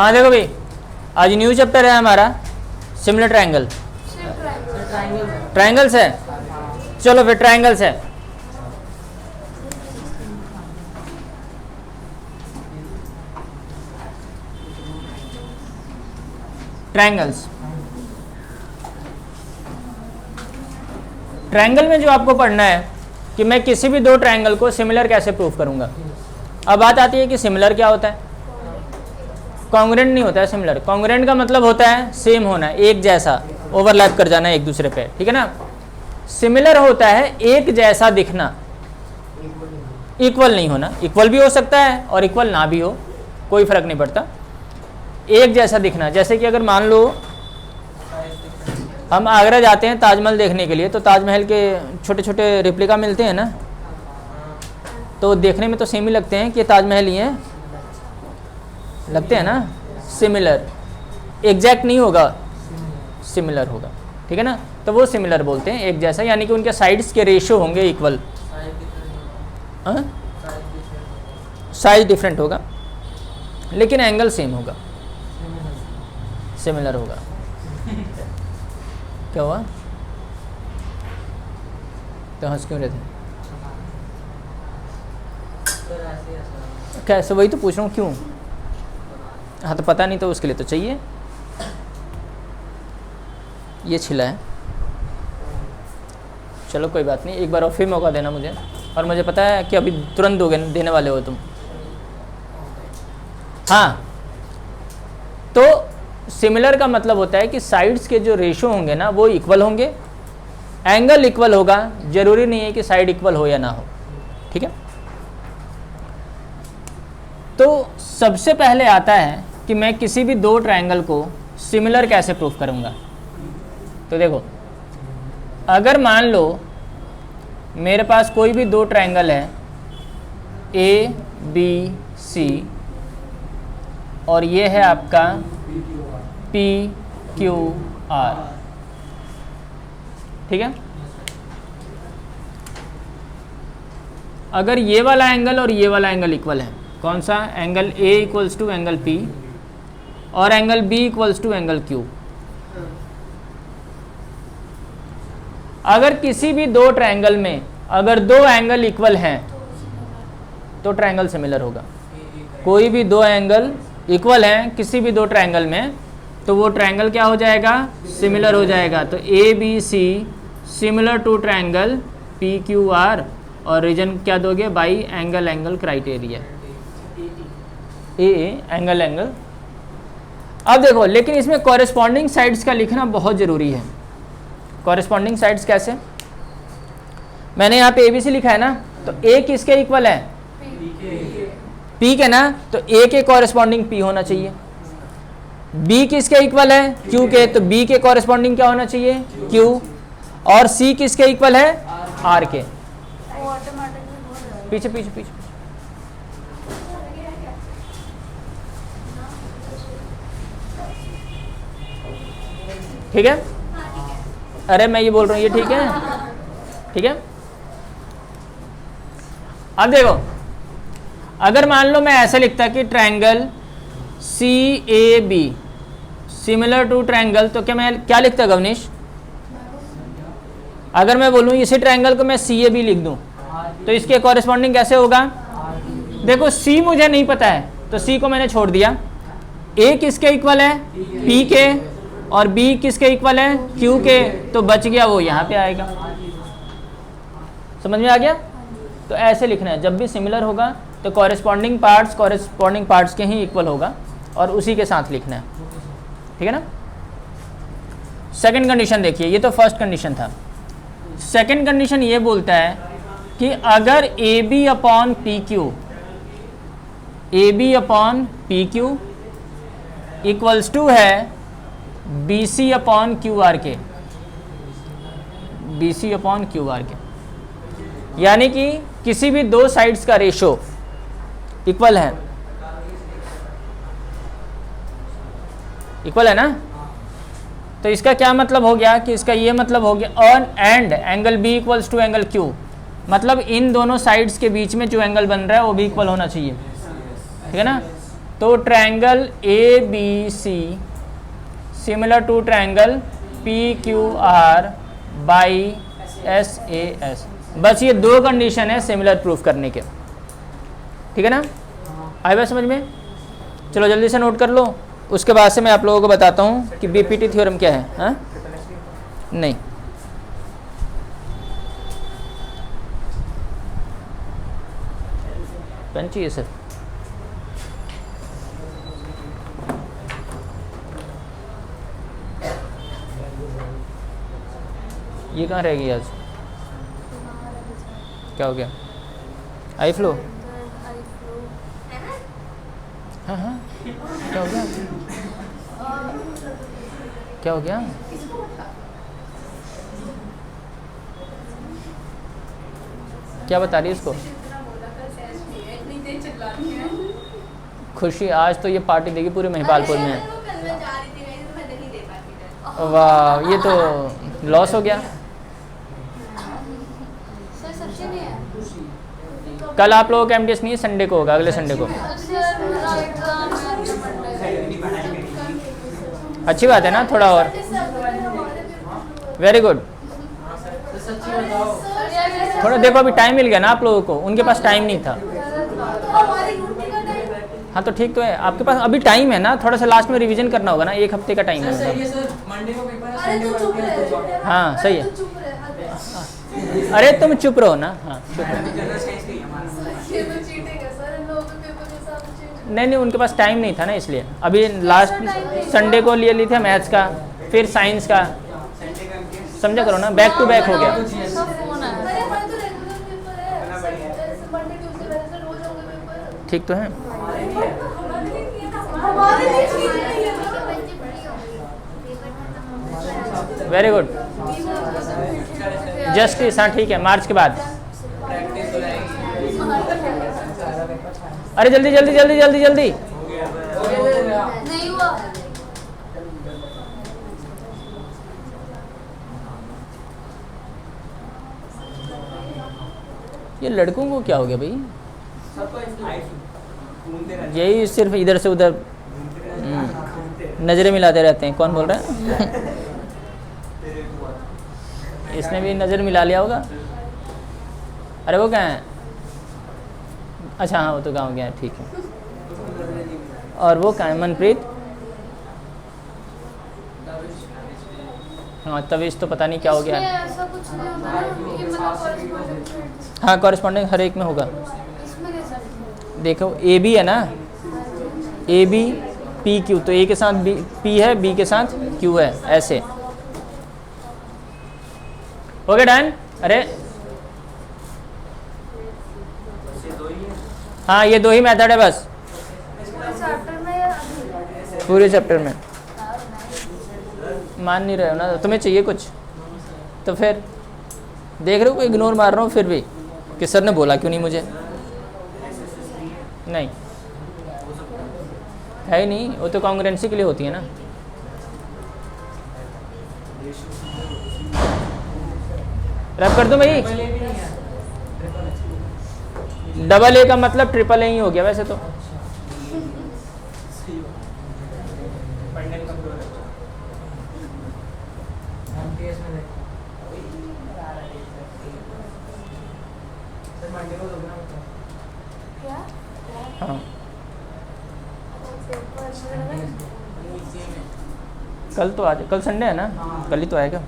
हाँ देखो भाई, आज न्यू चैप्टर है हमारा सिमिलर ट्रायंगल। ट्रायंगल्स है, चलो फिर ट्रायंगल्स है। ट्रायंगल्स, ट्रायंगल में जो आपको पढ़ना है कि मैं किसी भी दो ट्रायंगल को सिमिलर कैसे प्रूफ करूंगा। अब बात आती है कि सिमिलर क्या होता है। कॉन्ग्रुएंट नहीं होता है सिमिलर। कॉन्ग्रुएंट का मतलब होता है सेम होना, एक जैसा, ओवरलैप कर जाना एक दूसरे पे, ठीक है ना। सिमिलर होता है एक जैसा दिखना, इक्वल नहीं होना। इक्वल भी हो सकता है और इक्वल ना भी हो, कोई फर्क नहीं पड़ता। एक जैसा दिखना, जैसे कि अगर मान लो हम आगरा जाते हैं ताजमहल देखने के लिए, तो ताजमहल के छोटे छोटे रिप्लिका मिलते हैं ना, तो देखने में तो सेम ही लगते हैं कि ताजमहल ही हैं, लगते हैं ना। सिमिलर, एग्जैक्ट नहीं होगा, सिमिलर होगा, ठीक है ना। तो वो सिमिलर बोलते हैं, एक जैसा, यानी कि उनके साइड्स के रेशियो होंगे इक्वल। साइज डिफरेंट होगा लेकिन एंगल सेम होगा, सिमिलर होगा। क्या हुआ, तो हंस क्यों रहे थे? कैसे, वही तो पूछ रहा हूँ क्यों। हाँ तो पता नहीं तो उसके लिए तो चाहिए। ये छिला है, चलो कोई बात नहीं, एक बार और फिर मौका देना मुझे। और मुझे पता है कि अभी तुरंत दोगे, देने वाले हो तुम। हाँ, तो सिमिलर का मतलब होता है कि साइड्स के जो रेशियो होंगे ना वो इक्वल होंगे, एंगल इक्वल होगा। जरूरी नहीं है कि साइड इक्वल हो या ना हो, ठीक है। तो सबसे पहले आता है कि मैं किसी भी दो ट्रायंगल को सिमिलर कैसे प्रूफ करूंगा। तो देखो, अगर मान लो मेरे पास कोई भी दो ट्रायंगल है ए बी सी, और ये है आपका पी क्यू आर, ठीक है। अगर ये वाला एंगल और ये वाला एंगल इक्वल है, कौन सा angle, A equals to angle P और angle B equals to angle Q. अगर किसी भी दो ट्रायंगल में अगर दो एंगल इक्वल हैं तो ट्रायंगल सिमिलर होगा। कोई भी दो एंगल इक्वल हैं किसी भी दो ट्रायंगल में, तो वो ट्रायंगल क्या हो जाएगा, सिमिलर हो जाएगा। तो A B C similar to triangle P Q R, और रीजन क्या दोगे, by angle angle criteria, A angle angle. अब देखो, लेकिन इसमें कॉरेस्पॉन्डिंग साइड्स का लिखना बहुत ज़रूरी है। कॉरेस्पॉन्डिंग साइड्स कैसे, मैंने यहाँ पे ABC लिखा है ना, तो A किसके इक्वल है, P के ना, तो A के कॉरेस्पॉन्डिंग P होना चाहिए। B किसके इक्वल है, Q के, तो B के कॉरेस्पॉन्डिंग क्या होना चाहिए, Q। और C किसके इक्वल है, R के। पीछे पीछे पीछे, ठीक है। अरे मैं ये बोल रहा हूँ, ये ठीक है, ठीक है। अब देखो, अगर मान लो मैं ऐसे लिखता कि triangle C A B similar to triangle, तो क्या मैं क्या लिखता गवनीश, अगर मैं बोलूँ इसी ट्रायंगल को मैं सी ए बी लिख दूँ तो इसके कॉरेस्पॉन्डिंग कैसे होगा। देखो सी मुझे नहीं पता है तो सी को मैंने छोड़ दिया। ए किसके इक्वल है, पी के, और B किसके इक्वल है, Q के, तो बच गया वो यहाँ पे आएगा। समझ में आ गया। तो ऐसे लिखना है, जब भी सिमिलर होगा तो कॉरेस्पॉन्डिंग पार्ट्स के ही इक्वल होगा और उसी के साथ लिखना है, ठीक है ना। सेकंड कंडीशन देखिए, ये तो फर्स्ट कंडीशन था। सेकंड कंडीशन ये बोलता है कि अगर AB upon P Q equals to है BC अपॉन क्यू आर के, BC अपॉन क्यू आर के, यानी कि किसी भी दो साइड्स का रेशो इक्वल है, इक्वल है ना। तो इसका क्या मतलब हो गया कि इसका ये मतलब हो गया on and angle B equals to angle Q, मतलब इन दोनों साइड्स के बीच में जो एंगल बन रहा है वो भी इक्वल होना चाहिए, ठीक है ना। तो triangle A B C similar to triangle P Q R by S A S. बस ये दो कंडीशन है सिमिलर प्रूफ करने के, ठीक है ना? आए बात समझ में? चलो जल्दी से नोट कर लो, उसके बाद से मैं आप लोगों को बताता हूँ कि बीपीटी थ्योरम क्या है। हाँ नहीं, पेन चाहिए सर। ये कहाँ रह गई आज? क्या हो गया? आई फ्लो? हाँ हाँ, क्या हो गया? क्या हो गया? क्या बता रही है इसको? खुशी आज तो ये पार्टी देगी पूरे महिपालपुर में। वाह, ये तो लॉस हो गया। कल आप लोगों का एमटीएस नहीं है, संडे को होगा, अगले संडे को। अच्छी बात है ना, थोड़ा और। Very good. थोड़ा देखो, अभी टाइम मिल गया ना आप लोगों को, उनके पास टाइम नहीं था। हाँ तो ठीक तो है, आपके पास अभी टाइम है ना, थोड़ा सा लास्ट में रिवीजन करना होगा ना, 1 हफ्ते का टाइम है। हाँ सही है। अरे तुम चुप रहो ना। हाँ चुप रहो। नहीं नहीं, उनके पास टाइम नहीं था ना, इसलिए अभी लास्ट संडे को लिए थे मैथ्स का, फिर साइंस का, समझा करो ना, बैक टू बैक हो गया। ठीक तो है। Very good, justice. हाँ ठीक है, मार्च के बाद। अरे जल्दी जल्दी जल्दी जल्दी जल्दी। ये लड़कों को क्या हो गया भाई? यही सिर्फ इधर से उधर नजरें मिलाते रहते हैं। कौन बोल रहा है? इसने भी नज़र मिला लिया होगा। अरे वो क्या है? अच्छा हाँ, वो तो गाँव गया है, ठीक है। और वो क्या है? मनप्रीत? हाँ तविश तो पता नहीं क्या हो गया है। हाँ कॉरेस्पॉन्डिंग हर एक में होगा। देखो ए बी है ना, ए बी पी क्यू, तो ए के साथ बी पी है, बी के साथ क्यू है, ऐसे हो गया डन। अरे हाँ, ये दो ही मेथड है बस पूरे चैप्टर में। मान नहीं रहे हो ना, तुम्हें चाहिए कुछ तो फिर देख रहे हो, इग्नोर मार रहा हूँ फिर भी कि सर ने बोला क्यों नहीं मुझे। नहीं है ही नहीं, वो तो कॉन्ग्रुएंसी के लिए होती है ना। रैप कर दो भाई। डबल ए का मतलब ट्रिपल ए ही हो गया वैसे तो। हाँ कल तो आज, कल संडे है ना, कल ही तो आएगा।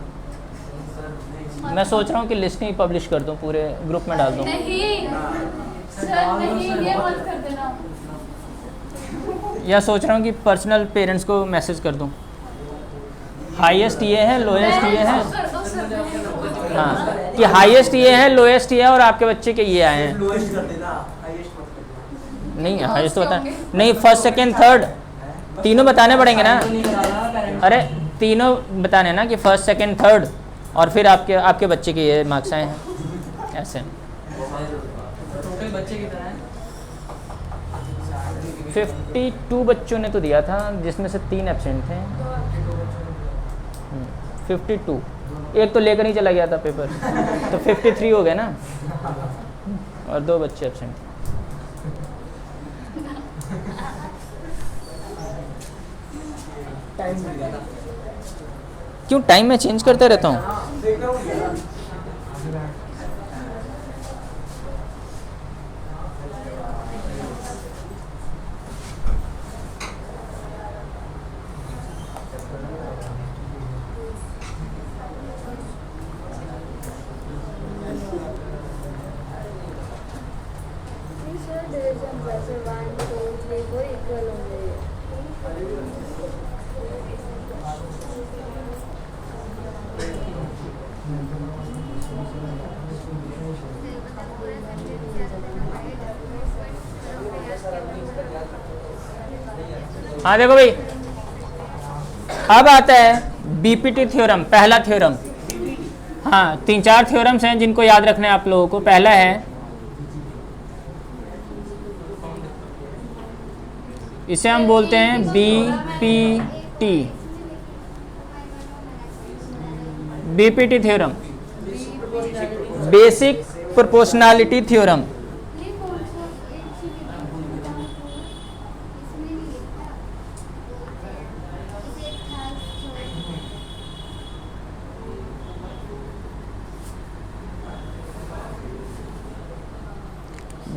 मैं सोच रहा हूँ कि लिस्ट ही पब्लिश कर दूँ, पूरे ग्रुप में डाल दूँ। या सोच रहा हूँ कि पर्सनल पेरेंट्स को मैसेज कर दूँ। हाईएस्ट ये है, लोएस्ट ये है। हाँ कि हाईएस्ट ये है, लोएस्ट ये है, और आपके बच्चे के ये आए हैं। नहीं हाईएस्ट तो बता नहीं, फर्स्ट सेकेंड थर्ड तीनों बताने पड़ेंगे ना। अरे तीनों बताने ना कि फर्स्ट सेकेंड थर्ड, और फिर आपके बच्चे के ये मार्क्स आए हैं ऐसे। 52 बच्चों ने तो दिया था, जिसमें से 3 एब्सेंट थे। 52, एक तो लेकर ही चला गया था पेपर, तो 53 हो गए ना, और 2 बच्चे एब्सेंट थे। क्यों टाइम में चेंज करते रहता हूँ? हाँ देखो भाई, अब आता है बीपीटी थ्योरम, पहला थ्योरम। हाँ 3-4 थ्योरम्स हैं जिनको याद रखना है आप लोगों को। पहला है, इसे हम बोलते हैं BPT, BPT theorem, basic proportionality theorem.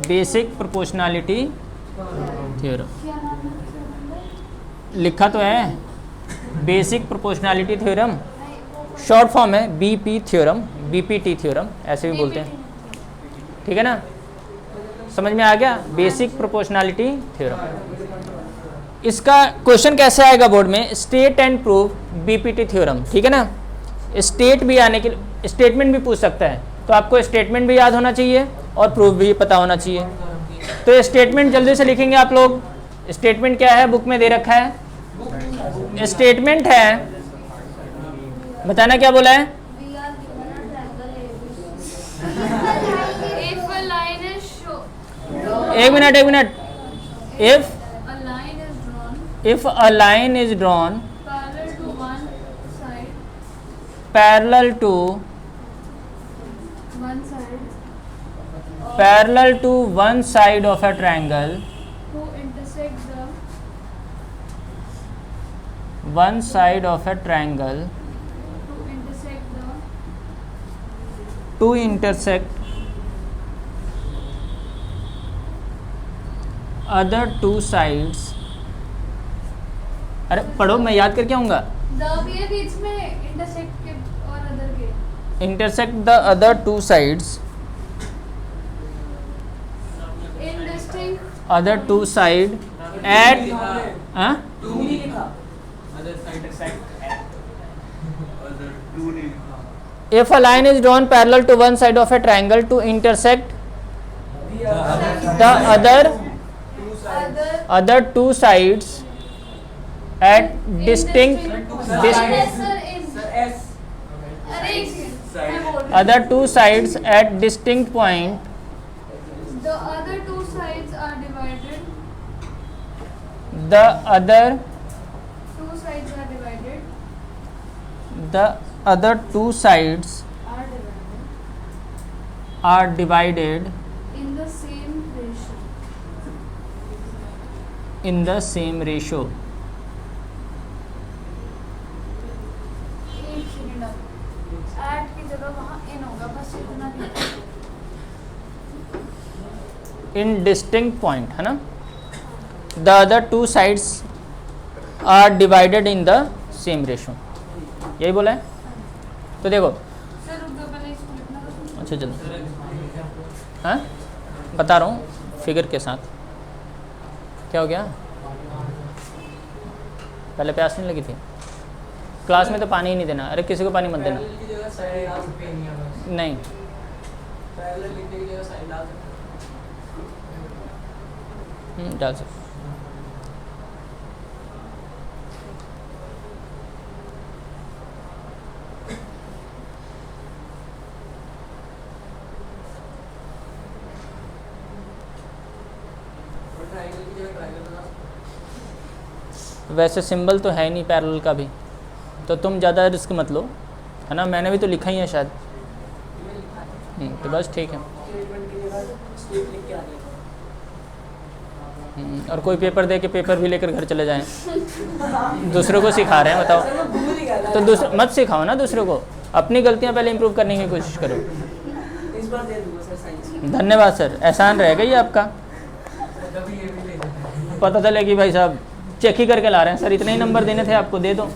Basic proportionality theorem लिखा तो है, basic proportionality theorem, short form है बीपी थ्योरम, बीपीटी थ्योरम ऐसे भी बोलते हैं, ठीक है ना? समझ में आ गया? Basic proportionality theorem. इसका क्वेश्चन कैसे आएगा बोर्ड में? State and prove BPT theorem, ठीक है ना? स्टेट भी आने के, स्टेटमेंट भी पूछ सकता है, तो आपको स्टेटमेंट भी याद होना चाहिए और प्रूफ भी पता होना चाहिए। तो स्टेटमेंट जल्दी से लिखेंगे आप लोग। स्टेटमेंट क्या है? बुक में दे रखा है। स्टेटमेंट है, बताना क्या बोला है? एक मिनट। If a line is drawn parallel to one side of a triangle to intersect other two sides। अरे पढ़ो, मैं याद करके आऊंगा। बीच में intersect के और other के, intersect the other two sides, other two side at if a line is drawn parallel to one side of a triangle to intersect the other two sides at other two sides at distinct point, the other two sides are divided, the other two sides are divided in the same ratio। Add की जगह वहाँ इन होगा, बस इतना in distinct point, है ना? The other two sides are divided in the same ratio, यही बोला है। तो देखो, अच्छा चलो, हाँ बता रहा हूँ फिगर के साथ। क्या हो गया? पहले प्यास नहीं लगी थी? क्लास में तो पानी ही नहीं देना। अरे किसी को पानी मत देना। नहीं, डाल सकते। वैसे सिंबल तो है नहीं पैरेलल का भी, तो तुम ज़्यादा रिस्क मत लो, है ना? मैंने भी तो लिखा ही है शायद। तो बस ठीक है। और कोई पेपर दे के पेपर भी लेकर घर चले जाएं, दूसरों को सिखा रहे हैं, बताओ। तो दूसरे मत सिखाओ ना दूसरों को, अपनी गलतियां पहले इम्प्रूव करने की कोशिश करो। इस बार दे दूंगा सर साइंस। धन्यवाद सर, एहसान रहेगा ये आपका। पता चले कि भाई साहब चेक ही करके ला रहे हैं, सर इतने ही नंबर देने थे आपको, दे दो।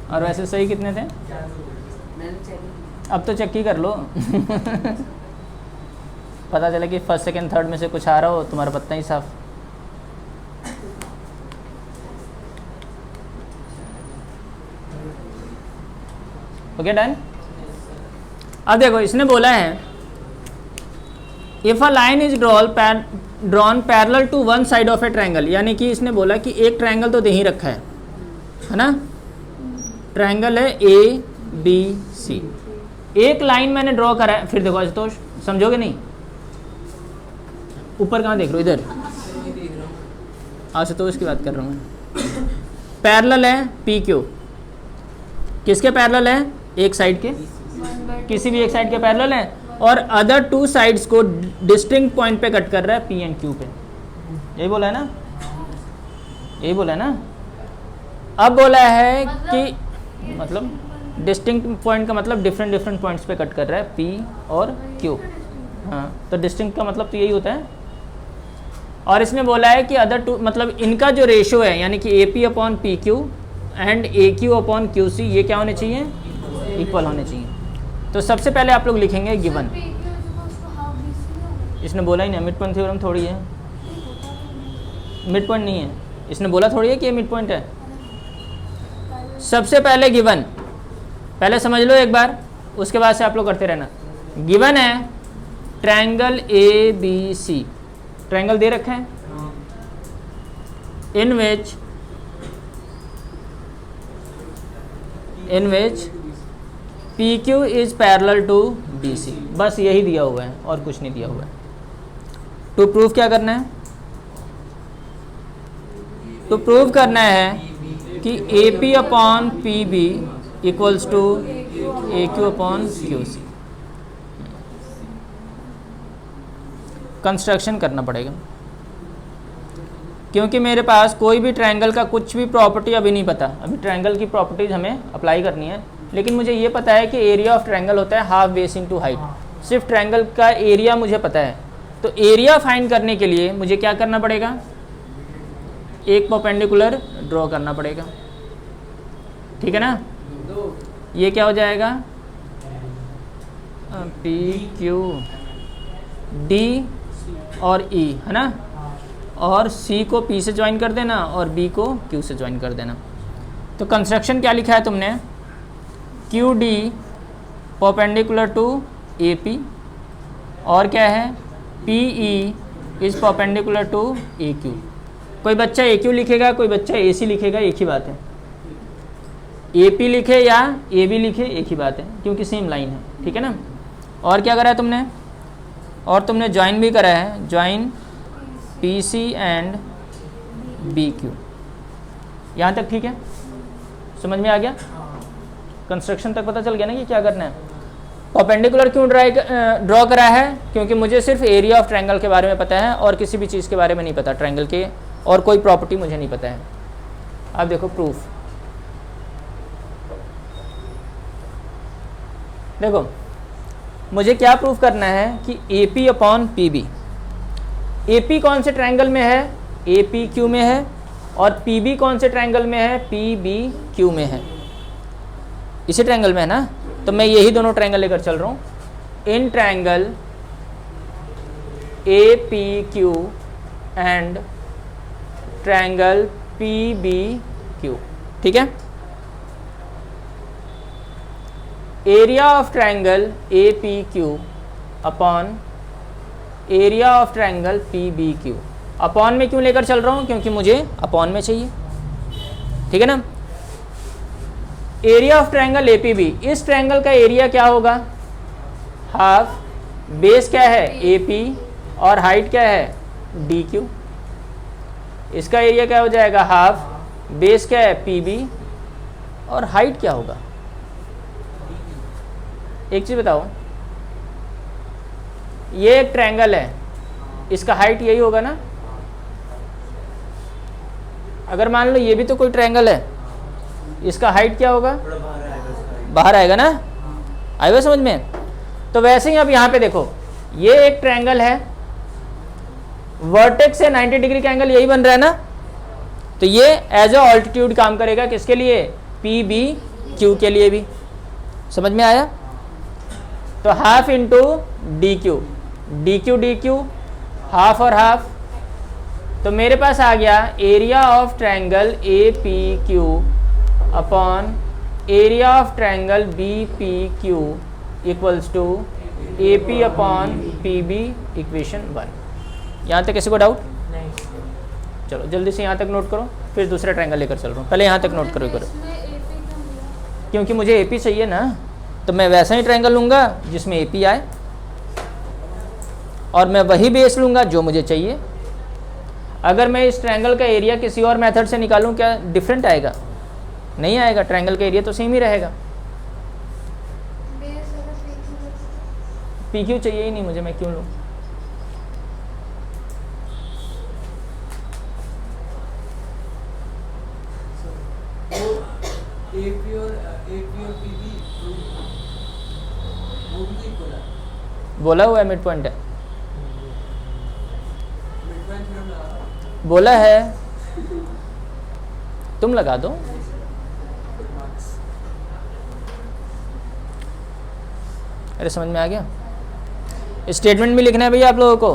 और वैसे सही कितने थे? अब तो चेक ही कर लो। पता चले कि फर्स्ट सेकंड थर्ड में से कुछ आ रहा हो, तुम्हारा पत्ता ही साफ। Okay done. अब देखो इसने बोला है if a line is drawn parallel to one side of a triangle, यानी कि इसने बोला कि एक ट्रायंगल तो दे ही रखा है ना, ट्रायंगल है ए बी सी, एक लाइन मैंने ड्रॉ करा है। फिर देखो आशुतोष समझोगे नहीं, ऊपर कहाँ देख रहे हो? इधर आशुतोष की बात कर रहा हूँ। पैरेलल है पी क्यू, किसके पैरेलल है? एक साइड के, किसी भी एक साइड के पैरेलल है, और अदर टू साइड्स को डिस्टिंक्ट पॉइंट पे कट कर रहा है पी एंड क्यू पे। यही बोला है ना, यही बोला है ना। अब बोला है कि मतलब डिस्टिंक्ट पॉइंट का मतलब डिफरेंट डिफरेंट पॉइंट्स पे कट कर रहा है पी और क्यू। हाँ, तो डिस्टिंक्ट का मतलब तो यही होता है। और इसने बोला है कि अदर टू मतलब इनका जो रेशो है, यानी कि A P upon P Q and A Q upon Q C, ये क्या होने चाहिए? इक्वल होने चाहिए। तो सबसे पहले आप लोग लिखेंगे गिवन। इसने बोला ही नहीं, मिड पॉइंट थ्योरम थोड़ी है, मिड पॉइंट नहीं है, इसने बोला थोड़ी है कि ये मिड पॉइंट है। सबसे पहले गिवन, पहले समझ लो एक बार, उसके बाद से आप लोग करते रहना। गिवन है triangle A B C, triangle दे रखा है, in which P Q is parallel to B C, बस यही दिया हुआ है और कुछ नहीं दिया हुआ है। टू प्रूव क्या करना है? टू प्रूव करना है कि A P upon P B equals to A Q upon Q C. Construction करना पड़ेगा, क्योंकि मेरे पास कोई भी ट्रायंगल का कुछ भी प्रॉपर्टी अभी नहीं पता। अभी ट्रायंगल की प्रॉपर्टीज हमें अप्लाई करनी है, लेकिन मुझे ये पता है कि एरिया ऑफ ट्रायंगल होता है हाफ बेस इनटू हाइट। सिर्फ ट्रायंगल का एरिया मुझे पता है, तो एरिया फाइंड करने के लिए मुझे क्या करना पड़ेगा? एक परपेंडिकुलर ड्रॉ करना पड़ेगा, ठीक है ना। ये क्या हो जाएगा? पी क्यू डी और ई, है ना, और सी को पी से ज्वाइन कर देना और बी को क्यू से ज्वाइन कर देना। तो कंस्ट्रक्शन क्या लिखा है तुमने? Q D perpendicular to A P, और क्या है? P E is perpendicular to A Q. कोई बच्चा ए क्यू लिखेगा, कोई बच्चा ए सी लिखेगा, एक ही बात है। ए पी लिखे या ए बी लिखे, एक ही बात है, क्योंकि सेम लाइन है, ठीक है ना। और क्या करा है तुमने? और तुमने ज्वाइन भी करा है, join P C and B Q. यहाँ तक ठीक है, समझ में आ गया? कंस्ट्रक्शन तक पता चल गया ना कि क्या करना है। परपेंडिकुलर क्यों ड्रॉ करा है? क्योंकि मुझे सिर्फ एरिया ऑफ ट्रायंगल के बारे में पता है और किसी भी चीज़ के बारे में नहीं पता ट्रायंगल के, और कोई प्रॉपर्टी मुझे नहीं पता है। अब देखो प्रूफ, देखो मुझे क्या प्रूफ करना है कि A P upon P B, A P कौन से ट्रायंगल में है? ए पी क्यू में है, और पी बी कौन से ट्रायंगल में है? पी बी क्यू में है, इसी ट्रायंगल में है ना। तो मैं यही दोनों ट्रायंगल लेकर चल रहा हूँ। In triangle A P Q and triangle P B Q, ठीक है। Area of triangle A P Q upon area of triangle P B Q. Upon में क्यों लेकर चल रहा हूँ? क्योंकि मुझे अपॉन में चाहिए, ठीक है ना। Area of triangle A P B, इस ट्रायंगल का एरिया क्या होगा? हाफ बेस क्या है? ए पी, और हाइट क्या है? D Q. इसका एरिया क्या हो जाएगा? हाफ बेस क्या है? पी बी, और हाइट क्या होगा? एक चीज़ बताओ, ये एक ट्रायंगल है, इसका हाइट यही होगा ना? अगर मान लो ये भी तो कोई ट्रायंगल है, इसका हाइट क्या होगा? बाहर आएगा ना? आएगा समझ में? तो वैसे ही अब यहाँ पे देखो, ये एक ट्रायंगल है, वर्टेक्स से 90 डिग्री का एंगल यही बन रहा है ना, तो ये एज अ ऑल्टीट्यूड काम करेगा किसके लिए? पी बी क्यू के लिए भी। समझ में आया? तो half into D Q, D Q half और हाफ, तो मेरे पास आ गया area of triangle A P Q upon area of triangle B P Q equals to A P upon P B equation 1। यहाँ तक किसी को डाउट? नहीं। चलो जल्दी से यहाँ तक नोट करो, फिर दूसरा ट्रायंगल लेकर चल रहा हूँ। पहले यहाँ तक नोट करो। क्योंकि मुझे AP चाहिए ना, तो मैं वैसा ही ट्रायंगल लूँगा जिसमें AP आए, और मैं वही बेस लूँगा जो मुझे चाहिए। अगर मैं इस ट्रायंगल का एरिया किसी और मेथड से निकालूँ, क्या डिफरेंट आएगा? नहीं आएगा, ट्रायंगल का एरिया तो सेम ही रहेगा। PQ चाहिए ही नहीं मुझे, मैं क्यों लूँ? AP और PB वो भी तो इक्वल है। बोला हुआ है मिड पॉइंट है, मिड पॉइंट थ्योरम लगा। बोला है, तुम लगा दो। अरे समझ में आ गया? स्टेटमेंट भी लिखना है भैया आप लोगों को?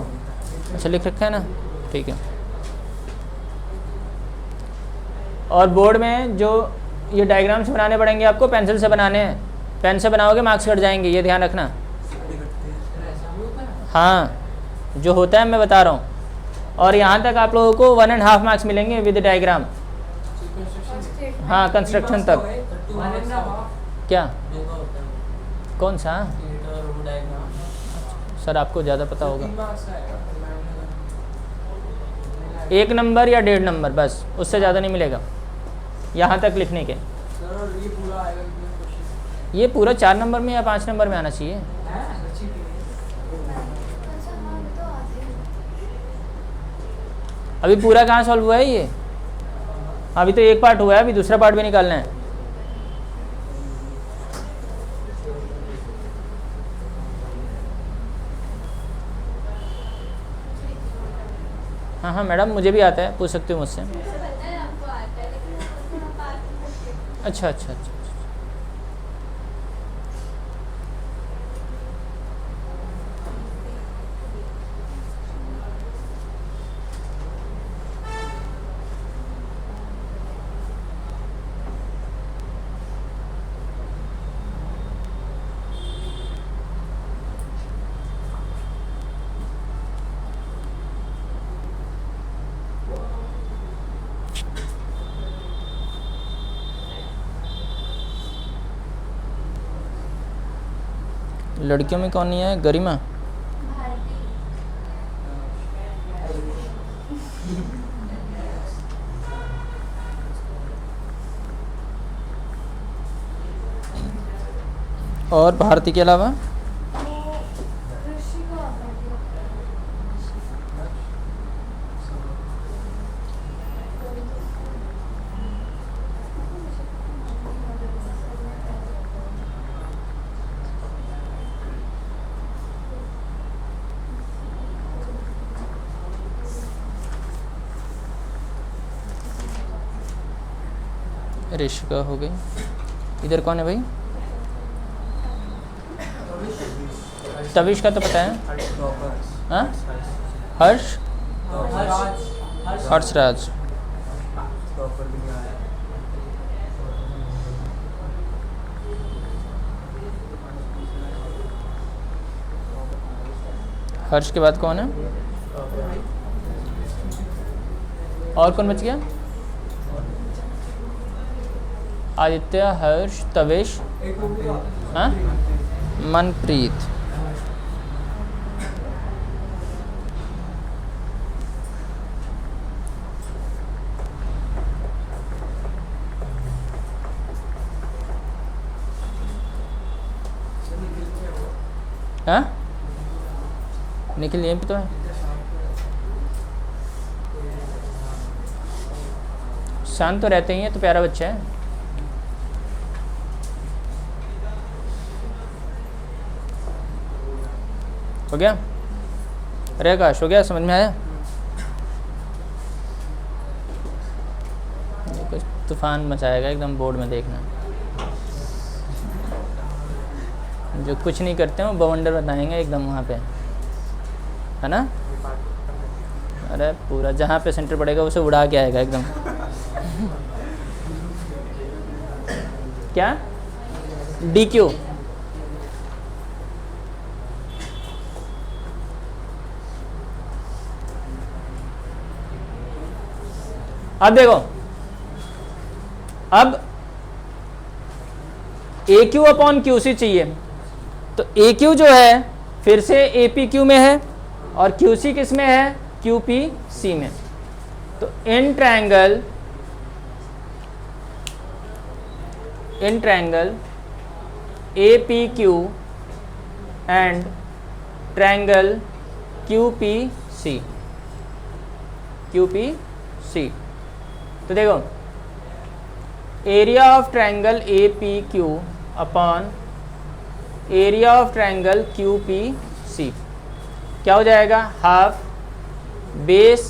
अच्छा लिख रखा है ना, ठीक है। और बोर्ड में जो ये डायग्राम्स बनाने पड़ेंगे आपको, पेंसिल से बनाने हैं। पेन से बनाओगे मार्क्स कट जाएंगे, ये ध्यान रखना। हाँ, जो होता है मैं बता रहा हूँ। और यहाँ तक आप लोगों को 1.5 मार्क्स मिलेंगे विद डायग्राम। हाँ, कंस्ट्रक्शन तक। क्या? कौन सा? सर आपको ज़्यादा पता होगा। 1 नंबर या 1.5 नंबर, बस उससे ज़्यादा नहीं मिलेगा यहाँ तक लिखने के। ये पूरा 4 नंबर में या 5 नंबर में आना चाहिए। अभी पूरा कहाँ सॉल्व हुआ है ये? अभी तो एक पार्ट हुआ है, अभी दूसरा पार्ट भी निकालना है। हाँ हाँ मैडम, मुझे भी आता है, पूछ सकते हो मुझसे। अच्छा अच्छा अच्छा। लड़कियों में कौन नहीं है? गरिमा। और भारती के अलावा? ऋषिका हो गई। इधर कौन है भाई? तविश का तो पता है। हाँ, हर्ष, हर्षराज। हर्ष के बाद कौन है? और कौन बच गया? आदित्य, हर्ष, तवेश, हाँ, मनप्रीत। हाँ निखिल यहीं पे तो है। शांत तो रहते ही हैं, तो प्यारा बच्चा है। हो गया? अरे आकाश हो गया, समझ में आया? ये कुछ तूफान मचाएगा एकदम बोर्ड में, देखना। जो कुछ नहीं करते हैं वो बवंडर बताएंगे एकदम वहाँ पे, है ना? अरे पूरा जहाँ पे सेंटर पड़ेगा उसे उड़ा के आएगा एकदम। क्या? DQ। अब देखो, अब AQ अपॉन QC चाहिए, तो AQ जो है फिर से APQ में है और QC किस में है? QPC में। तो in triangle APQ and triangle QPC। तो देखो, area of triangle APQ upon area of triangle QPC क्या हो जाएगा? Half base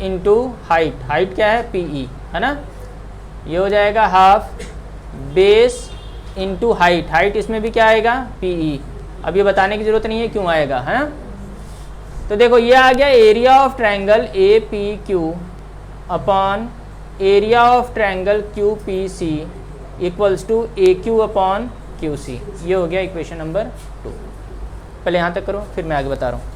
into height. Height क्या है? PE, है ना? ये हो जाएगा half base into height. Height इसमें भी क्या आएगा? PE। अब ये बताने की ज़रूरत नहीं है क्यों आएगा, है ना? तो देखो ये आ गया area of triangle APQ upon area of triangle QPC equals to AQ upon QC। ये हो गया इक्वेशन नंबर 2। पहले यहाँ तक करो, फिर मैं आगे बता रहा हूँ।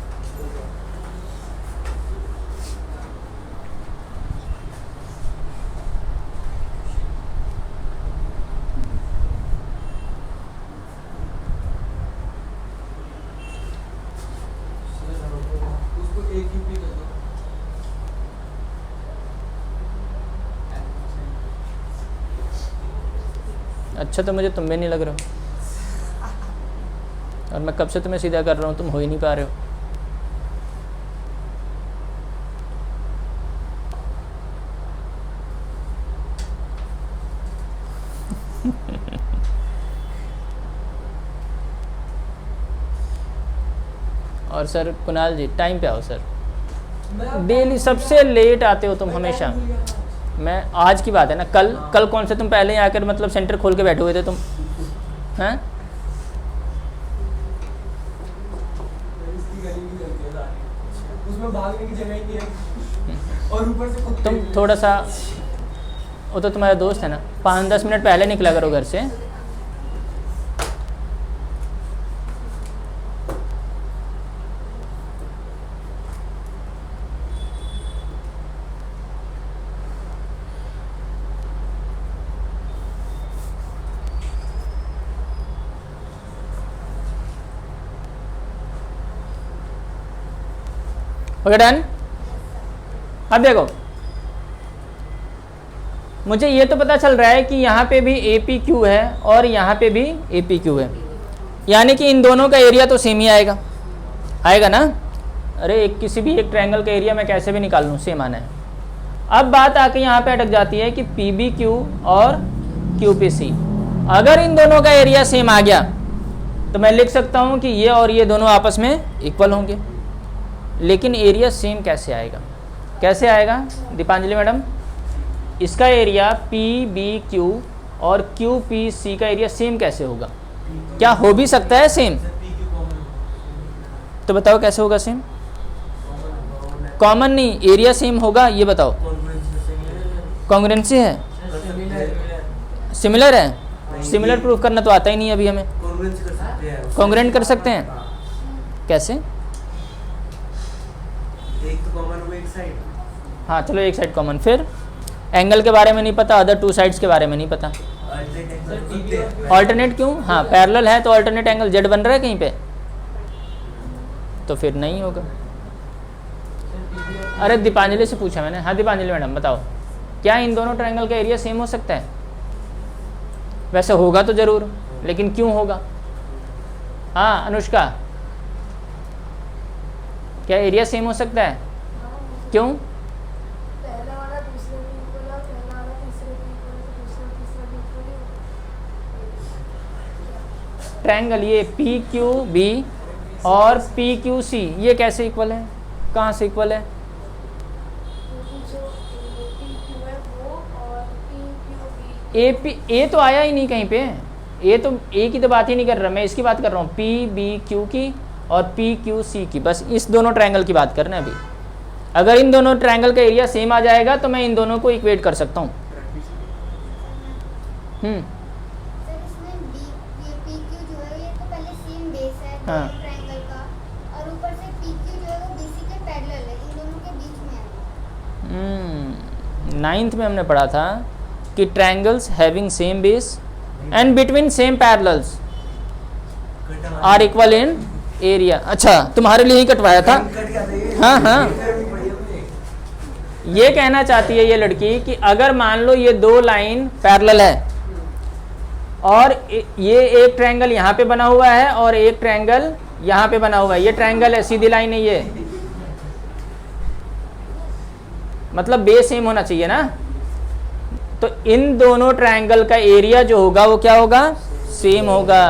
उसको AQP कर दो। अच्छा तो मुझे तुम में नहीं लग रहा हो, और मैं कब से तुम्हें सीधा कर रहा हूँ, तुम हो ही नहीं पा रहे हो। और सर कुणाल जी टाइम पे आओ सर, डेली सबसे लेट आते हो तुम हमेशा। मैं आज की बात है ना, कल कौन से तुम पहले ही आकर मतलब सेंटर खोल के बैठे हुए थे तुम, हैं? इसकी गली भी करके है सारी। उसमें भागने की जगह ही नहीं है और ऊपर से कुत्ते तुम भी। थोड़ा सा, वो तो तुम्हारा दोस्त है ना, 5-10 मिनट पहले निकला करो घर से। Okay done. अब देखो, मुझे ये तो पता चल रहा है कि यहाँ पे भी APQ है और यहाँ पे भी APQ है, यानी कि इन दोनों का एरिया तो सेम ही आएगा, आएगा ना? अरे किसी भी एक ट्रायंगल का एरिया मैं कैसे भी निकाल लूँ, सेम आना है। अब बात आके यहाँ पे अटक जाती है कि PBQ और QPC। अगर इन दोनों का एरिया सेम आ गया तो मैं लिख सकता हूँ कि ये और ये दोनों आपस में इक्वल होंगे, लेकिन एरिया सेम कैसे आएगा? कैसे आएगा दीपांजलि मैडम? इसका एरिया PBQ और QPC का एरिया सेम कैसे होगा? क्या हो भी सकता है सेम? तो बताओ कैसे होगा सेम? कॉमन नहीं, एरिया सेम होगा, ये बताओ। कॉन्ग्रुएंसी है, सिमिलर है। सिमिलर प्रूफ करना तो आता ही नहीं अभी हमें। कॉन्ग्रुएंट कर सकते हैं कैसे? एक तो कॉमन हो, एक साइड। हाँ चलो एक साइड कॉमन, फिर एंगल के बारे में नहीं पता, अदर 2 साइड्स के बारे में नहीं पता। ऑल्टरनेट क्यों? हाँ पैरेलल है तो ऑल्टरनेट एंगल Z बन रहा है कहीं पे, तो फिर नहीं होगा। अरे दीपांजलि से पूछा मैंने। हाँ दीपांजलि मैडम बताओ, क्या इन दोनों ट्रायंगल का एरिया सेम हो सकता है? वैसे होगा तो ज़रूर, लेकिन क्यों होगा? हाँ अनुष्का, क्या एरिया सेम हो सकता है? क्यों? पहला वाला दूसरे के इक्वल है, पहला वाला तीसरे के इक्वल है, तो दूसरा तीसरा भी इक्वल ही होगा। ट्रायंगल ये पी क्यू बी और पी क्यू सी ये कैसे इक्वल है? कहाँ से इक्वल है? क्योंकि जो PQ है वो और PQB ए पी ए तो आया ही नहीं कहीं पे, ए तो ए की तो बात ही नहीं कर रहा मैं, इसकी बात कर रहा हूँ पी बी क्यू की और पी क्यू सी की, बस इस दोनों ट्रायंगल की बात करना है अभी। अगर इन दोनों ट्रायंगल का एरिया सेम आ जाएगा तो मैं इन दोनों को इक्वेट कर सकता हूँ। सर इसमें PQ जो है ये तो पहले सेम बेस है हाँ। ट्रायंगल का, और ऊपर से PQ जो है वो BC के पैरेलल है, इन दोनों के बीच में है। 9th में हमने पढ़ा था कि triangles having same base and between same parallels are equal in area. अच्छा तुम्हारे लिए ही कटवाया था। हाँ हाँ, ये कहना चाहती है ये लड़की कि अगर मान लो ये दो लाइन पैरेलल है और ये एक ट्रायंगल यहाँ पे बना हुआ है और एक ट्रायंगल यहाँ पे बना हुआ है, ये ट्रायंगल है, सीधी लाइन है ये, मतलब बेस सेम होना चाहिए ना, तो इन दोनों ट्रायंगल का एरिया जो होगा वो क्या होगा? सेम होगा।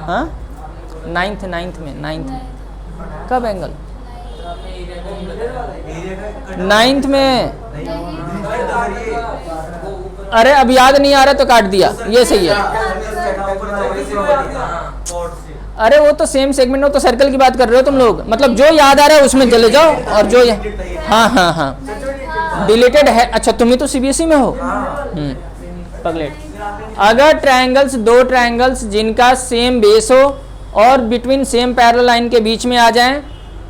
हाँ 9th में कब एंगल? 9th में। अरे अब याद नहीं आ रहा तो काट दिया, ये सही है। अरे वो तो सेम सेगमेंट, वो तो सर्कल की बात कर रहे हो तुम लोग, मतलब जो याद आ रहा है उसमें चले जाओ और जो हाँ हाँ हाँ डिलीटेड है। अच्छा तुम ही तो सीबीएसई में हो। पगलेट। अगर ट्रायंगल्स, दो ट्रायंगल्स जिनका सेम बेस हो और बिटवीन सेम पैरेलल लाइन के बीच में आ जाएं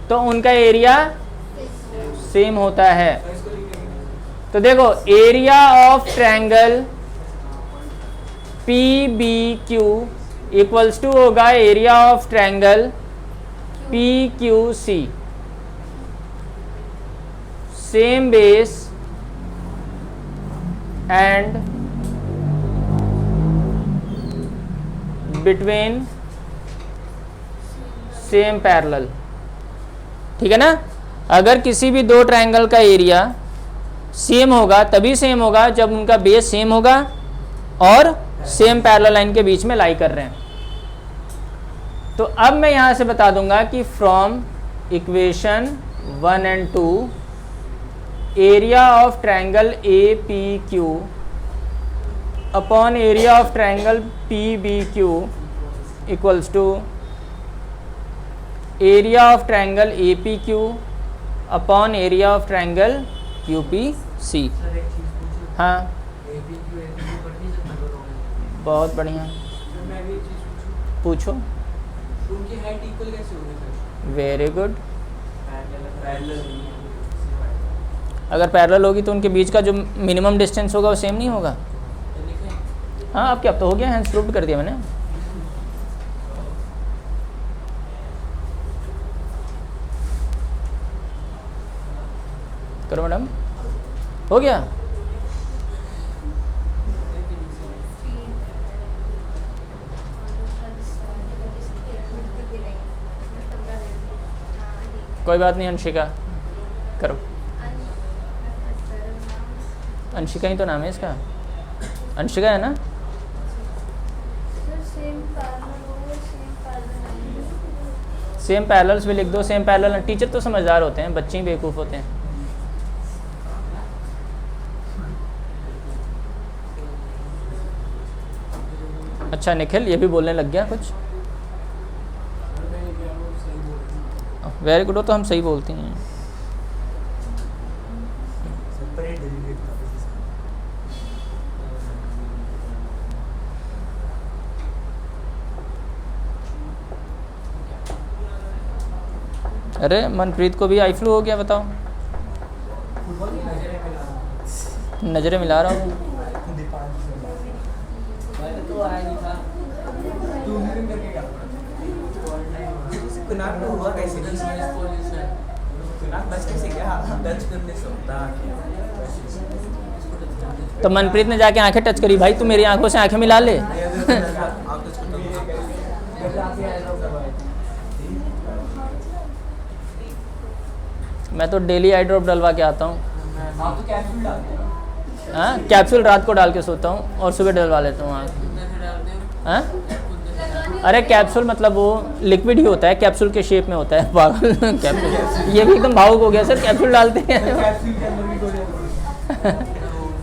तो उनका एरिया सेम होता है। तो देखो area of triangle P B Q equals to होगा area of triangle P Q C, same base and between same parallel. ठीक है ना? अगर किसी भी दो ट्रायंगल का एरिया सेम होगा तभी सेम होगा जब उनका बेस सेम होगा और सेम पैरेलल लाइन के बीच में लाई कर रहे हैं। तो अब मैं यहां से बता दूंगा कि from equation 1 and 2 area of triangle A P Q upon area of triangle P B Q equals to area of triangle A P Q upon area of triangle Q P C. हाँ बहुत बढ़िया, पूछो। उनकी height equal कैसे होगी sir? Very good. अगर parallel होगी तो उनके बीच का जो मिनिमम डिस्टेंस होगा वो सेम नहीं होगा। हाँ अब क्या, अब तो हो गया, हैंड्स प्रूव्ड कर दिया मैंने। करो मैडम, हो गया। कोई बात नहीं अंशिका, करो। अंशिका ही तो नाम है इसका, अंशिका है ना? सेम पैरेलल्स भी लिख दो, सेम पैरेलल। टीचर तो समझदार होते हैं, बच्चे ही बेवकूफ़ होते हैं। अच्छा निखिल ये भी बोलने लग गया कुछ। वेरी गुड, तो हम सही बोलते हैं। अरे मनप्रीत को भी आई फ्लू हो गया, बताओ। नजरें मिला रहा हूँ। हुआ कैसे? तो मनप्रीत ने जाके आंखें टच करी, भाई तू मेरी आंखों से आंखें मिला ले। मैं तो डेली आई ड्रॉप डलवा के आता हूँ। आप तो कैप्सूल डालते हैं ना? हाँ, कैप्सूल रात को डाल के सोता हूँ और सुबह डलवा लेता हूँ आँख। हाँ, अरे कैप्सूल मतलब वो लिक्विड ही होता है, कैप्सूल के शेप में होता है। पागल कैप्सूल, ये भी एकदम भावुक हो गया सर, कैप्सूल डालते हैं। कैप्सूल के अंदर भी गोलियां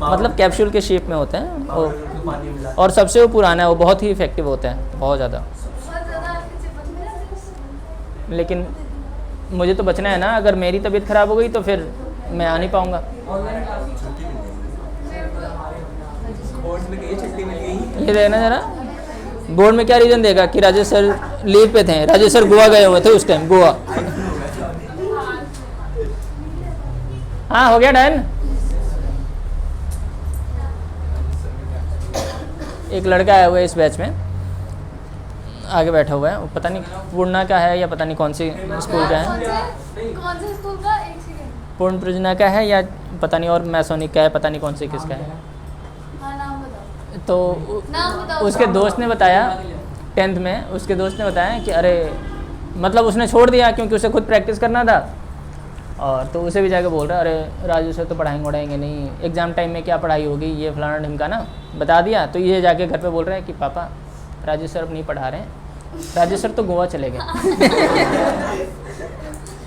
मतलब कैप्सूल के शेप में होता है वो, पानी मिला और सबसे वो पुराना है, वो बहुत ही इफेक्टिव होता है, बहुत ज़्यादा। बहुत ज़्यादा आपके चिपक में ना लेकिन मुझे तो बचना है ना, अगर मेरी तबीयत ख़राब हो गई तो फिर मैं आ नहीं पाऊँगा। ऑनलाइन क्लास छुट्टी मिल गई, बोर्ड में कही छुट्टी मिल गई। ये देखना जरा, बोर्ड में क्या रीज़न देगा कि राजेश सर लीव पे थे, राजेश सर गोवा गए हुए थे उस टाइम, गोवा। हाँ, हो गया डन। एक लड़का आया हुआ है इस बैच में, आगे बैठा हुआ है, वो पता नहीं पूर्णा का है या पता नहीं कौन सी स्कूल का है, कौन से स्कूल का? एक सेकंड। पूर्ण प्रजना का है या पता नहीं, और मैसोनिक का है, पता नहीं कौन सी किसका है। हाँ, नाम बताओ। तो नाम बताओ। उसके दोस्त ने बताया, 10th में उसके दोस्त ने बताया कि अरे मतलब उसने छोड़ दिया क्योंकि उसे खुद प्रैक्टिस करना था, और तो उसे भी जाके बोल रहा अरे राजू सर तो पढ़ाएंगे नहीं, एग्ज़ाम टाइम में क्या पढ़ाई होगी, ये फलाना ढिमकाना बता दिया। तो ये जाके घर पे बोल रहा है कि पापा राजू सर अब नहीं पढ़ा रहे हैं, राजू सर तो गोवा चले गए।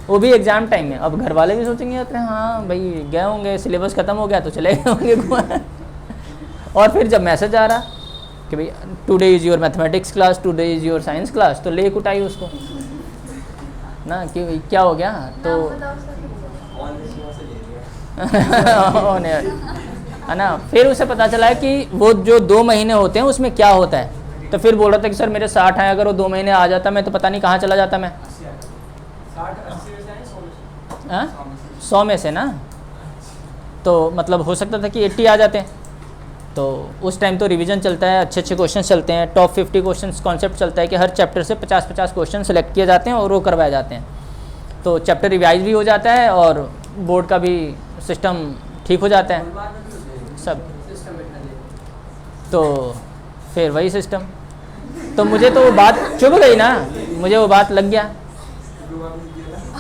वो भी एग्ज़ाम टाइम में। अब घर वाले भी सोचेंगे अरे हाँ भाई गए होंगे, सिलेबस ख़त्म हो गया तो चले गए होंगे गोवा। और फिर जब मैसेज आ रहा कि भाई today is your mathematics class, today is your science class, तो ले कुटाई उसको ना कि भाई क्या हो गया। तो नाम बताओ उसका फिर से। ऑनलाइन से ले लिया। है ना, फिर उसे पता चला है कि वो जो 2 महीने होते हैं उसमें क्या होता है। तो फिर बोल रहा था कि सर मेरे 60 हैं, अगर वो 2 महीने आ जाता मैं तो पता नहीं कहाँ चला जाता मैं। 60-80 में से है, 100 में से। हाँ, 100 में से ना, तो मतलब हो सकता था कि 80 आ जाते हैं। तो उस टाइम तो रिवीजन चलता है, अच्छे अच्छे क्वेश्चन चलते हैं, टॉप 50 क्वेश्चन कॉन्सेप्ट चलता है कि हर चैप्टर से 50-50 क्वेश्चन सेलेक्ट किए जाते हैं और वो करवाए जाते हैं। तो चैप्टर रिवाइज भी हो जाता है और बोर्ड का भी सिस्टम ठीक हो जाता है सब। तो फिर वही सिस्टम, तो मुझे तो वो बात चुभ गई ना, मुझे वो बात लग गया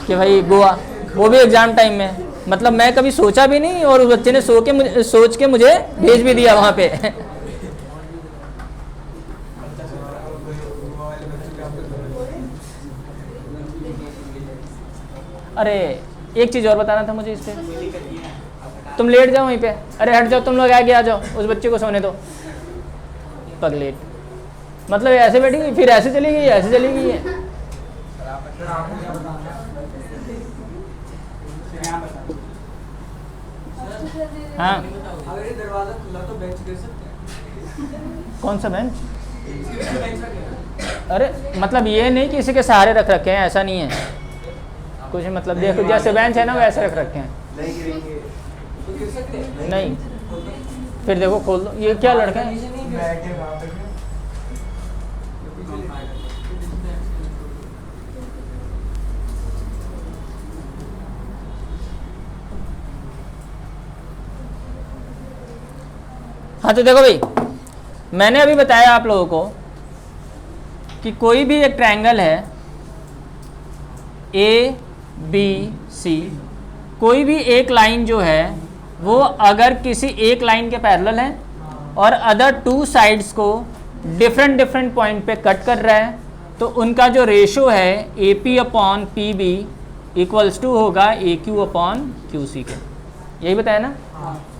कि भाई गोवा, वो भी एग्ज़ाम टाइम में। मतलब मैं कभी सोचा भी नहीं और उस बच्चे ने सोच के मुझे भेज भी दिया वहाँ पे। अरे एक चीज़ और बताना था मुझे इस पे, तुम लेट जाओ वहीं पे, अरे हट जाओ तुम लोग, आगे आ जाओ, उस बच्चे को सोने दो। पगलेट मतलब ऐसे बैठी गई, फिर ऐसे चली गई, ऐसे चली गई है। हाँ, अगर ये दरवाजा खुला तो बेंच गिर सकते हैं। कौन सा बेंच? बेंच रखें। अरे मतलब ये नहीं कि किसी के सहारे रख रखे हैं, ऐसा नहीं है कुछ। मतलब देखो जैसे बेंच है ना वैसे रख रखे हैं। नहीं गिरेंगे तो गिर सकते हैं। नहीं, फिर देखो खोल दो, ये क्या लड़का है? हाँ तो देखो भाई, मैंने अभी बताया आप लोगों को कि कोई भी एक ट्रायंगल है ए बी सी, कोई भी एक लाइन जो है वो अगर किसी एक लाइन के पैरेलल है और अदर 2 साइड्स को डिफरेंट पॉइंट पे कट कर रहा है, तो उनका जो रेशो है A P upon P B equals to होगा A Q upon Q C के। यही बताया ना।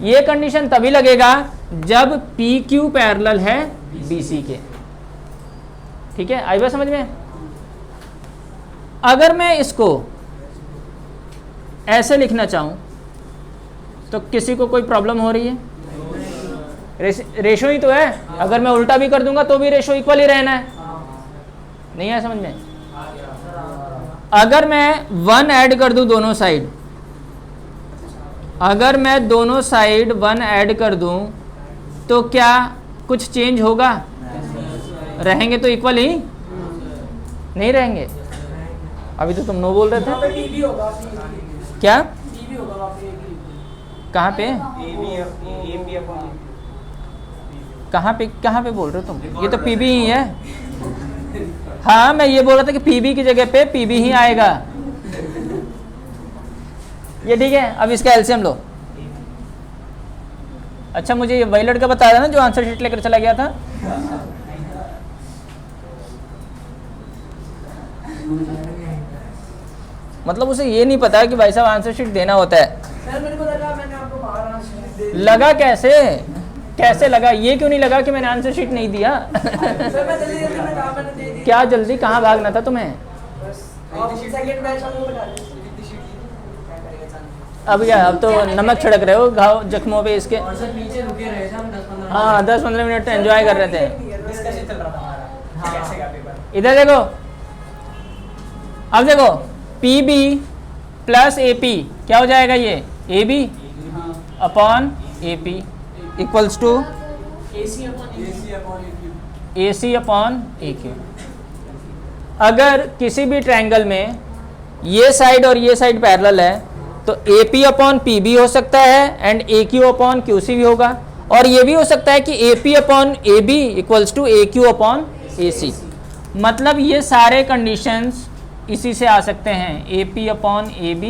ये कंडीशन तभी लगेगा जब पी क्यू पैरेलल है बी सी के। ठीक है, आई बात समझ में? अगर मैं इसको ऐसे लिखना चाहूं तो किसी को कोई प्रॉब्लम हो रही है? रेशो ही तो है, अगर मैं उल्टा भी कर दूंगा तो भी रेशो इक्वल ही रहना है। नहीं है समझ में? अगर मैं 1 ऐड कर दूं दोनों साइड, अगर मैं दोनों साइड 1 ऐड कर दूं तो क्या कुछ चेंज होगा? रहेंगे तो इक्वल ही, नहीं रहेंगे। अभी तो तुम नो बोल रहे थे। टीवी होगा, क्या? टीवी होगा वहाँ पे। कहाँ पे? कहाँ पे बोल रहे हो तुम? ये तो पीबी ही है। हाँ मैं ये बोल रहा था कि पीबी की जगह पे पीबी ही आएगा। ये ठीक है। अब इसका एलसीएम लो। अच्छा मुझे ये वही लड़का बता रहा ना जो आंसर शीट लेकर चला गया था। मतलब उसे ये नहीं पता कि भाई साहब आंसर शीट देना होता है। सर मैंने पता कहा, मैंने आपको बाहर आंसर शीट दे दी। लगा कैसे, कैसे लगा? ये क्यों नहीं लगा कि मैंने आंसर शीट नहीं दिया? सर मैं जल्दी जल्दी में कहा, मैंने दे दी। क्या जल्दी, कहाँ भागना था तुम्हें? बस आप सेकंड बैच वालों को बता दें कितनी शीट ली थी, क्या करेगा चांद। अब क्या, अब तो नमक छिड़क रहे हो घाव जख्मों पे इसके। और सर नीचे रुके रहे थे हम 10-15 हाँ 10-15 मिनट तो एंजॉय कर रहे थे। डिस्कशन चल रहा था हमारा कैसे का पेपर। इधर देखो, अब देखो PB प्लस AP क्या हो जाएगा? ये AB upon AP equals to AC upon AQ। अगर किसी भी ट्रायंगल में ये साइड और ये साइड पैरेलल है तो AP अपॉन PB हो सकता है एंड AQ अपॉन QC भी होगा, और ये भी हो सकता है कि AP upon AB equals to AQ upon AC। मतलब ये सारे कंडीशंस इसी से आ सकते हैं, AP upon AB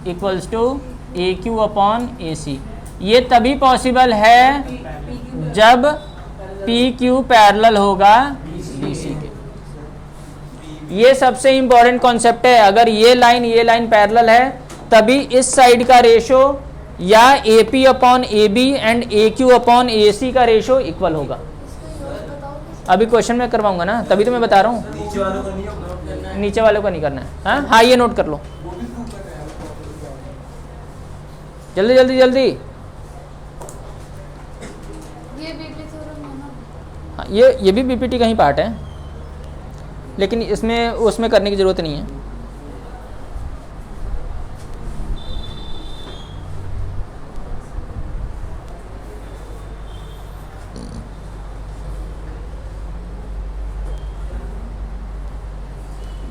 equals to AQ upon AC। ये तभी पॉसिबल है जब PQ पैरेलल होगा BC के। ये सबसे इंपॉर्टेंट कॉन्सेप्ट है। अगर ये लाइन पैरेलल है तभी इस साइड का रेशो या AP upon AB and AQ upon AC का रेशो इक्वल होगा। अभी क्वेश्चन में करवाऊंगा ना, तभी तो मैं बता रहा हूँ। नीचे वालों को नहीं होगा, नीचे वालों का नहीं करना है। हाँ ये नोट कर लो जल्दी जल्दी जल्दी। ये बीपी थ्योरम है ना? हाँ ये भी BPT का ही पार्ट है, लेकिन इसमें उसमें करने की ज़रूरत नहीं है।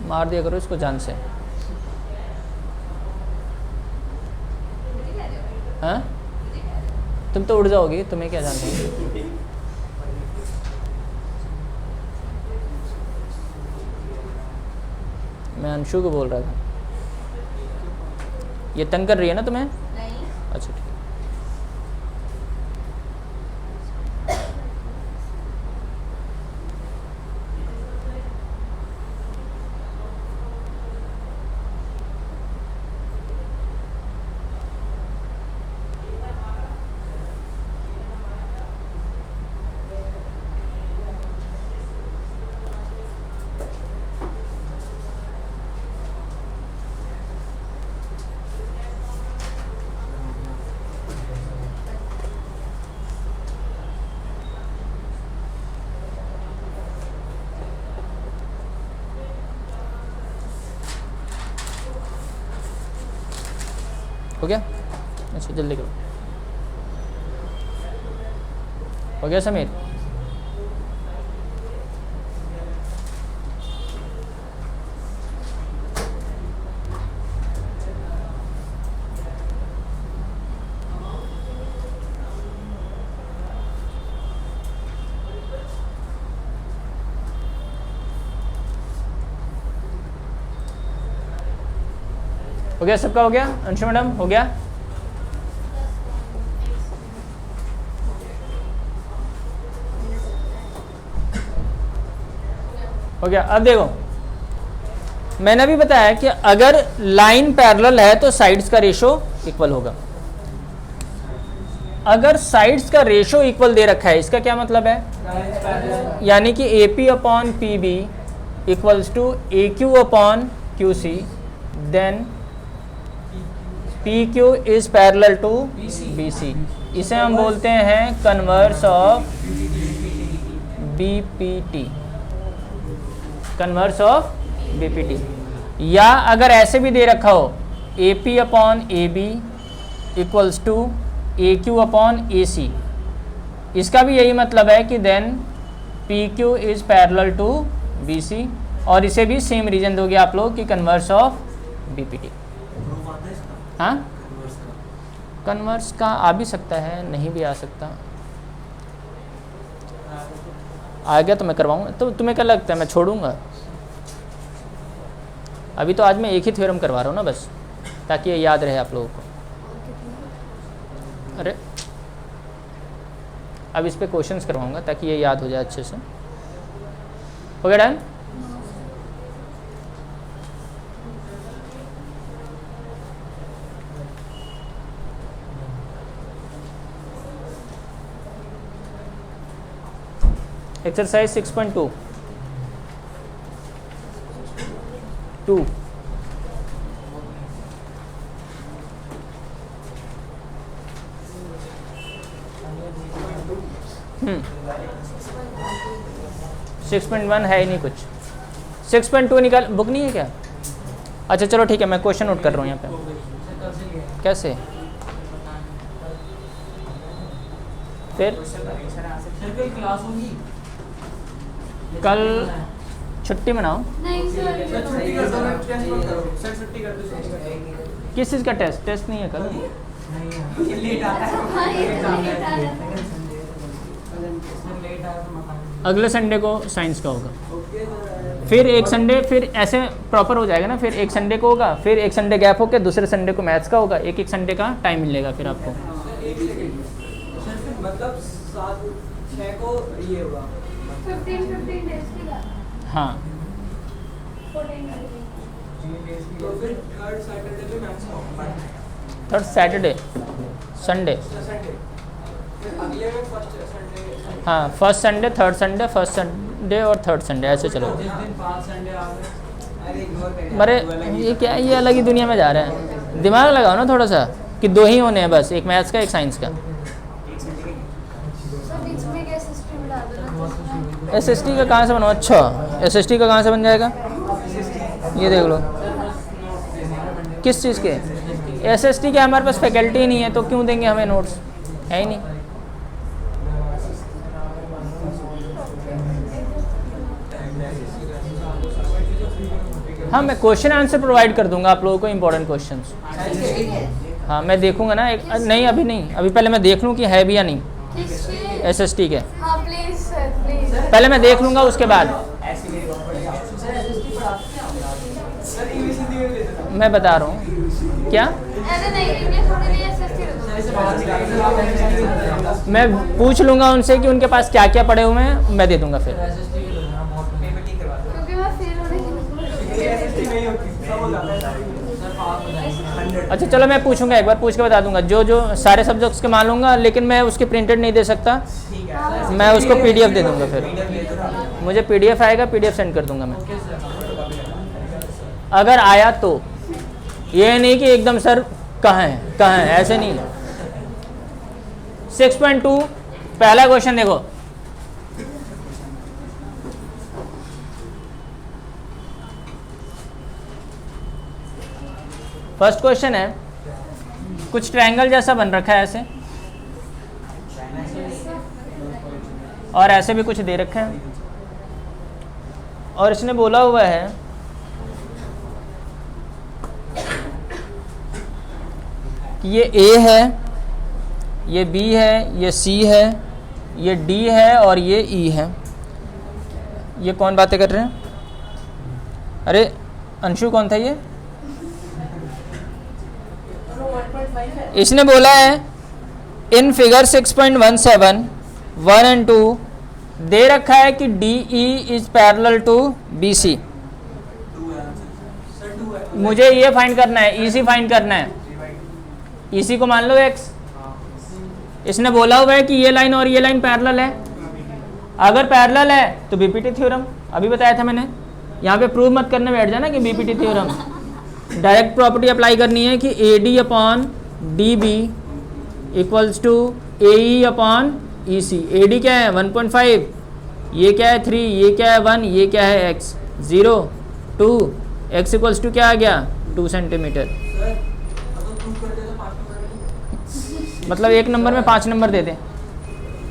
मार दिया करो इसको जान से। हाँ तुम तो उड़ जाओगी, तुम्हें क्या जानते हैं। मैं अंशु को बोल रहा था। ये तंग कर रही है ना तुम्हें? नहीं। अच्छा ठीक है। हो गया? अच्छा जल्दी करो। हो गया समीर? हो गया सबका? हो गया अंशु मैडम? हो गया? हो गया। अब देखो मैंने भी बताया कि अगर लाइन पैरेलल है तो साइड्स का रेशो इक्वल होगा। अगर साइड्स का रेशो इक्वल दे रखा है इसका क्या मतलब है? यानी कि AP upon PB equals to AQ upon QC, then PQ is parallel to BC। इसे हम बोलते हैं converse of BPT, converse of BPT। या अगर ऐसे भी दे रखा हो AP upon AB equals to AQ upon AC, इसका भी यही मतलब है कि then PQ is parallel to BC, और इसे भी सेम रीजन दोगे आप लोग कि कन्वर्स ऑफ BPT। हाँ कन्वर्स का आ भी सकता है, नहीं भी आ सकता। आ गया तो मैं करवाऊँगा। तो तुम्हें क्या लगता है मैं छोड़ूंगा? अभी तो आज मैं एक ही थ्योरम करवा रहा हूँ ना बस। ताकि ये याद रहे आप लोगों को। अरे अब इस पे क्वेश्चंस करवाऊंगा ताकि ये याद हो जाए अच्छे से। हो गया डन? एक्सरसाइज 6.2 2 6.1 है ही नहीं कुछ। 6.2 निकाल, बुक नहीं है क्या? अच्छा चलो ठीक है, मैं क्वेश्चन नोट कर रहा हूँ यहाँ पे। कैसे? फिर क्लास होगी कल छुट्टी मनाओ। नहीं सर, छुट्टी कर दो, मैं टेस्ट मत करो सर, छुट्टी कर दो। किस चीज़ का टेस्ट? टेस्ट नहीं है कल। ये लेट आता है, हाँ, ये तो लेट आ रहा है। लेट आया तो मकान। अगले संडे को साइंस का होगा, ओके फिर एक संडे, फिर ऐसे प्रॉपर हो जाएगा ना। फिर एक संडे को होगा, फिर एक संडे गैप होकर दूसरे संडे को मैथ्स का होगा। एक एक संडे का टाइम मिलेगा फिर आपको। एक सेकंड सर, मतलब 7-6 को ये हुआ 15 डेज की बात। हाँ 14 तो फिर थर्ड सैटरडे पे मैच होगा, थर्ड सैटरडे संडे। संडे फिर अगले में फर्स्ट संडे। हाँ first Sunday, third Sunday, first Sunday और थर्ड संडे, ऐसे चलो। जिस दिन 5 संडे आ गए, अरे इग्नोर करिए। अरे ये क्या, ये अलग ही दुनिया में जा रहे हैं। दिमाग लगाओ ना थोड़ा सा, कि 2 ही होने हैं बस, एक मैथ्स का एक साइंस का। सर बीच में एक सिस्टम डाल देना। एसएसटी का कहाँ से बनवा? अच्छा एसएसटी का कहाँ से बन जाएगा? ये देख लो, किस चीज़ के? एसएसटी के हमारे पास फैकल्टी ही नहीं है, तो क्यों देंगे हमें नोट्स? है ही नहीं। हाँ मैं क्वेश्चन आंसर प्रोवाइड कर दूंगा आप लोगों को, इंपॉर्टेंट क्वेश्चंस। हाँ मैं देखूंगा ना एक, नहीं अभी नहीं, अभी पहले मैं देख लूँ कि है भी या नहीं एसएसटी के। हाँ प्लीज सर, प्लीज। पहले मैं देख लूँगा, उसके बाद मैं बता रहा हूँ। क्या? अरे नहीं, इंग्लिश थोड़ी नहीं, एसएसटी रखो। मैं पूछ लूँगा उनसे कि उनके पास क्या क्या पड़े हुए हैं, मैं दे दूँगा फिर। क्योंकि मैं फेल होने की। अच्छा चलो मैं पूछूंगा, एक बार पूछ के बता दूंगा। जो जो सारे सब्जेक्ट्स के मान लूँगा, लेकिन मैं उसके प्रिंटेड नहीं दे सकता, मैं उसको पीडीएफ दे दूंगा। फिर मुझे पीडीएफ आएगा, पीडीएफ सेंड कर दूंगा मैं, अगर आया तो। ये नहीं कि एकदम सर कहाँ है, ऐसे नहीं। 6.2 पहला क्वेश्चन देखो। फर्स्ट क्वेश्चन है, कुछ ट्रायंगल जैसा बन रखा है ऐसे, और ऐसे भी कुछ दे रखा है, और इसने बोला हुआ है कि ये A है, ये B है, ये C है, ये D है और ये E है। ये कौन बातें कर रहे हैं? अरे अंशु कौन था ये? इसने बोला है इन फिगर 6.17 1 एंड 2 दे रखा है कि DE is parallel to BC। मुझे ये फाइंड करना है, EC फाइंड करना है। EC को मान लो X। इसने बोला हुआ है कि ये लाइन और ये लाइन पैरेलल है। अगर पैरेलल है तो बीपीटी थ्योरम, अभी बताया था मैंने। यहाँ पे प्रूव मत करने बैठ जाना कि BPT theorem, direct property apply करनी है कि AD upon DB equals to AE upon EC। AD क्या है 1.5, ये क्या है 3, ये क्या है 1, ये क्या है x 0 2, x इक्वल्स टू क्या आ गया 2 सेंटीमीटर। मतलब 1 नंबर में 5 नंबर दे दें,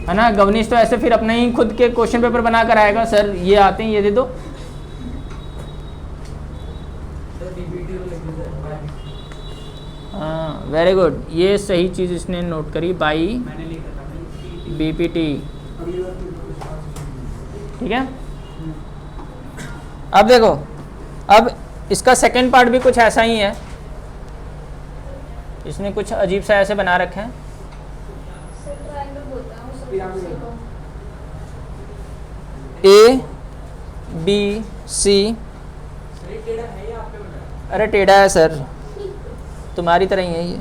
है ना। गवनीश तो ऐसे फिर अपने ही खुद के क्वेश्चन पेपर बना कर आएगा, सर ये आते हैं ये दे दो। हाँ वेरी गुड, ये सही चीज़ इसने नोट करी, बाई बीपीटी। ठीक है। अब देखो, अब इसका सेकंड पार्ट भी कुछ ऐसा ही है। इसने कुछ अजीब सा ऐसे बना रखा है। सर ट्रायंगल बोलते हैं वो सब पिरामिड। उसी को। ए बी सी। सर ये टेढ़ा है या आपने बनाया? अरे टेढ़ा है सर, तुम्हारी तरह ही है ये।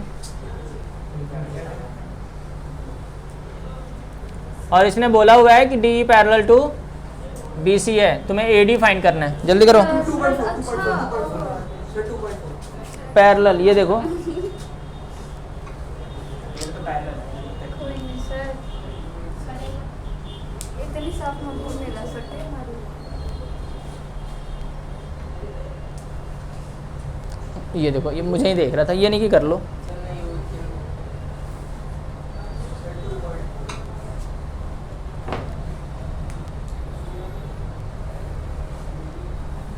और इसने बोला हुआ है कि D parallel to B C है, तुम्हें ए डी फाइंड करना है, जल्दी करो। अच्छा सर 2.4 पैरेलल, ये देखो कोई नहीं सर, इतनी साफ नोटबुक नहीं ला सकते हमारी। ये देखो, ये मुझे ही देख रहा था, ये नहीं कि कर लो।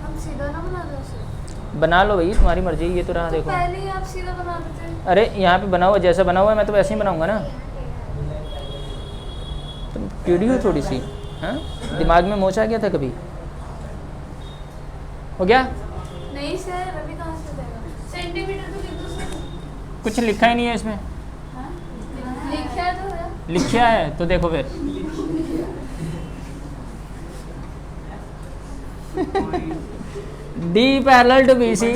हम सीधा ना बना दो सर, बना लो भाई, तुम्हारी मर्जी, ये तो रहा तो देखो। पहले ही आप सीधा बना देते। अरे यहाँ पे बना हुआ जैसा बना हुआ है मैं तो वैसे ही बनाऊंगा ना। तुम टेढ़ी हो थोड़ी सी, हाँ? दिमाग में मोच आ गया था कभी? हो गया? नहीं सर, अभी कहाँ से देगा? सेंटीमीटर तो लिख दो सर। कुछ लिखा ही नहीं है इसमें। हाँ? लिखा है तो है। लिखा है तो देखो फिर। D parallel to B C,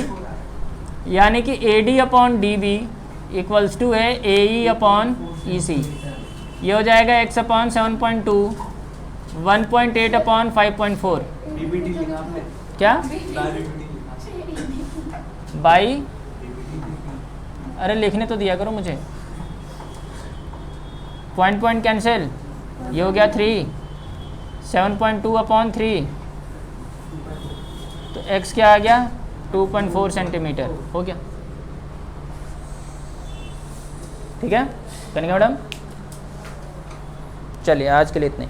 यानी कि A D upon D B equals to है ए ई अपॉन ई सी। ये हो जाएगा x अपॉन 7.2, 1.8 अपॉन 5.4। बीबीटी लिखा आपने? क्या? बीबीटी लिखा। बाई, अरे लिखने तो दिया करो मुझे। पॉइंट पॉइंट कैंसिल, ये हो गया 3, 7.2 अपॉन 3, तो x क्या आ गया? 2.4 सेंटीमीटर हो गया। ठीक है कनिका मैडम, चलिए आज के लिए इतना ही।